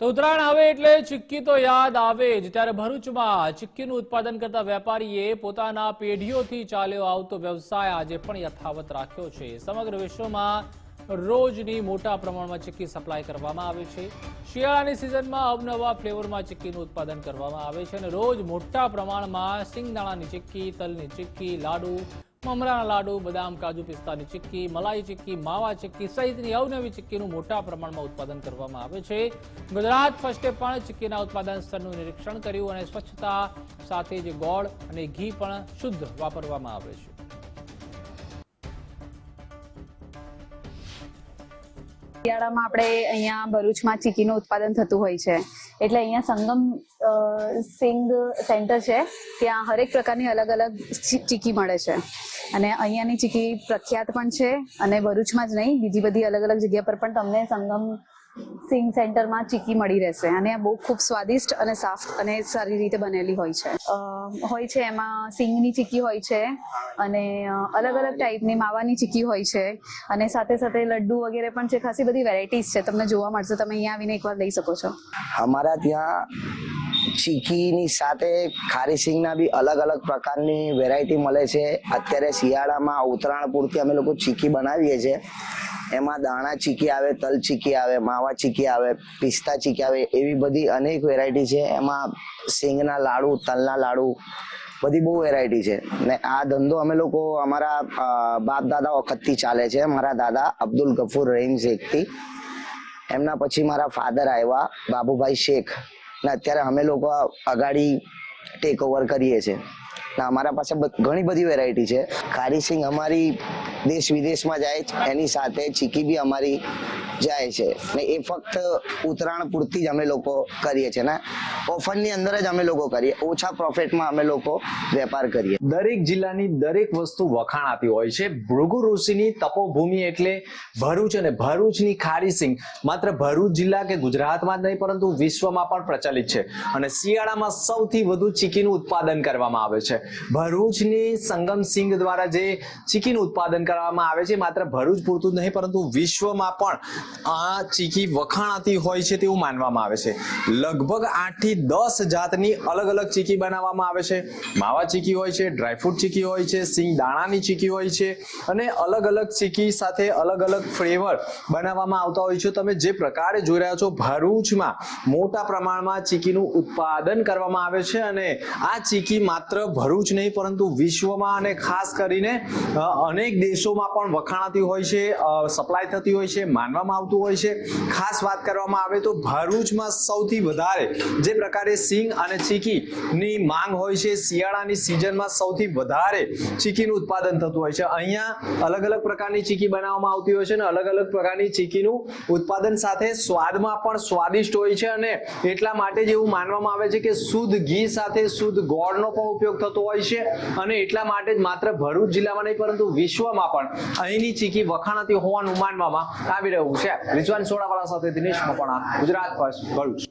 તો ઉત્તરાયણ આવે એટલે ચીક્કી તો યાદ આવે જ। ત્યારે ભરૂચમાં ચીક્કીનું ઉત્પાદન કરતા વેપારીએ પોતાના પેઢીઓથી ચાલ્યો આવતો વ્યવસાય આજે પણ યથાવત રાખ્યો છે। સમગ્ર વિશ્વમાં રોજની મોટા પ્રમાણમાં ચીક્કી સપ્લાય કરવામાં આવે છે। શિયાળાની સિઝનમાં અવનવા ફ્લેવરમાં ચીક્કીનું ઉત્પાદન કરવામાં આવે છે અને રોજ મોટા પ્રમાણમાં સિંગદાણાની ચીક્કી, તલની ચીક્કી, લાડુ, મમરાના લાડુ, બદામ, કાજુ, પિસ્તાની ચીક્કી, મલાઈ ચીક્કી, માવા ચીક્કી સહિતની અવનવી ચીક્કીનું મોટા પ્રમાણમાં ઉત્પાદન કરવામાં આવે છે। ગુજરાત ફર્સ્ટે પણ ચીક્કીના ઉત્પાદન સ્તરનું નિરીક્ષણ કર્યું અને સ્વચ્છતા સાથે જે ગોળ અને ઘી પણ શુદ્ધ વાપરવામાં આવે છે। શિયાળામાં આપણે અહીંયા ભરૂચમાં ચીક્કીનું ઉત્પાદન થતું હોય છે, એટલે અહીંયા સંગમ સિંગ સેન્ટર છે, ત્યાં હરેક પ્રકારની અલગ અલગ ચીક્કી મળે છે અને અહીંયાની ચીક્કી પ્રખ્યાત પણ છે અને ભરૂચમાં જ નહીં, બીજી બધી અલગ અલગ જગ્યા પર પણ તમને સંગમ સિંગ સેન્ટરમાં ચીક્કી મળી રહેશે અને આ બહુ ખૂબ સ્વાદિષ્ટ અને સાફ અને સારી રીતે બનેલી હોય છે। એમાં સિંગની ચીક્કી હોય છે અને અલગ અલગ ટાઈપની માવાની ચીક્કી હોય છે અને સાથે સાથે લડ્ડુ વગેરે પણ છે। ખાસી બધી વેરાયટીઝ છે, તમને જોવા મળશે, તમે અહીંયા આવીને એકવાર લઈ શકો છો। અમારા ત્યાં ચીક્કીની સાથે ખારી સિંગના બી અલગ અલગ પ્રકારની વેરાયટી મળે છે। અત્યારે શિયાળામાં ઉત્તરાયણ પૂરતી અમે લોકો ચીક્કી બનાવીએ છીએ। એમાં દાણા ચીક્કી આવે, તલ ચીક્કી આવે, માવા ચીક્કી આવે, પિસ્તા ચીક્કી આવે, એવી બધી અનેક વેરાયટી છે। એમાં સિંગના લાડુ, તલના લાડુ, બધી બહુ વેરાયટી છે ને આ ધંધો અમે લોકો અમારા બાપ દાદા વખતથી ચાલે છે। મારા દાદા અબ્દુલ ગફુર રહીમ શેખથી, એમના પછી મારા ફાધર આવ્યા બાબુભાઈ શેખ ને અત્યારે અમે લોકો અગાડી ટેક ઓવર કરીએ છીએ। અમારા પાસે ઘણી બધી વેરાયટી છે। ખારી સિંગ અમારી દેશ વિદેશમાં જાય છે, એની સાથે ચીક્કી બી અમારી જાય છે ને એ ફક્ત ઉત્તરાયણ પૂરતી જ અમે લોકો કરીએ છીએ ને ઓફરની અંદર જ અમે લોકો કરીએ, ઓછા પ્રોફિટમાં અમે લોકો વેપાર કરીએ। દરેક જિલ્લાની દરેક વસ્તુ વખાણાતી હોય છે। ભૃગુ ઋષિની તપોભૂમિ એટલે ભરૂચ અને ભરૂચની ખારી સિંગ માત્ર ભરૂચ જિલ્લા કે ગુજરાતમાં જ નહીં પરંતુ વિશ્વમાં પણ પ્રચલિત છે અને શિયાળામાં સૌથી વધુ ચીક્કીનું ઉત્પાદન કરવામાં આવે છે। ભરૂચની સંગમ સિંગ દ્વારા જે ચીક્કીનું ઉત્પાદન કરવામાં આવે છે માત્ર ભરૂચ પૂરતું જ નહીં પરંતુ વિશ્વમાં પણ આ ચીક્કી વખાણાતી હોય છે તેવું માનવામાં આવે છે। લગભગ 8 થી 10 જાતની અલગ અલગ ચીક્કી બનાવવામાં આવે છે। માવા ચીક્કી હોય છે, ડ્રાયફ્રૂટ ચીક્કી હોય છે, સિંગ દાણાની ચીક્કી હોય છે અને અલગ અલગ ચીક્કી સાથે અલગ અલગ ફ્લેવર બનાવવામાં આવતા હોય છે। તમે જે પ્રકારે જોઈ રહ્યા છો ભરૂચમાં મોટા પ્રમાણમાં ચીક્કીનું ઉત્પાદન કરવામાં આવે છે અને આ ચીક્કી માત્ર ભરૂચ નહીં પરંતુ વિશ્વમાં અને ખાસ કરીને અનેક દેશોમાં પણ વખાણાતી હોય છે, સપ્લાય થતી હોય છે, માનવામાં આવતું હોય છે। ખાસ વાત કરવામાં આવે તો ભરૂચમાં સૌથી વધારે જે પ્રકારે સિંગ અને ચીક્કીની માંગ હોય છે, શિયાળાની સિઝનમાં સૌથી વધારે ચીક્કીનું ઉત્પાદન થતું હોય છે। અહીંયા અલગ અલગ પ્રકારની ચીક્કી બનાવવામાં આવતી હોય છે અને અલગ અલગ પ્રકારની ચીક્કીનું ઉત્પાદન સાથે સ્વાદમાં પણ સ્વાદિષ્ટ હોય છે અને એટલા માટે જ એવું માનવામાં આવે છે કે શુદ્ધ ઘી સાથે શુદ્ધ ગોળનો પણ ઉપયોગ થતો હોય છે અને એટલા માટે જ માત્ર ભરૂચ જિલ્લામાં નહીં પરંતુ વિશ્વમાં પણ અહીંની ચીક્કી વખાણાતી હોવાનું માનવામાં આવી રહ્યું છે। રિઝવાન સોડાવાળા સાથે દિનેશ મકવાણા, ગુજરાત ફર્સ્ટ, ભરૂચ।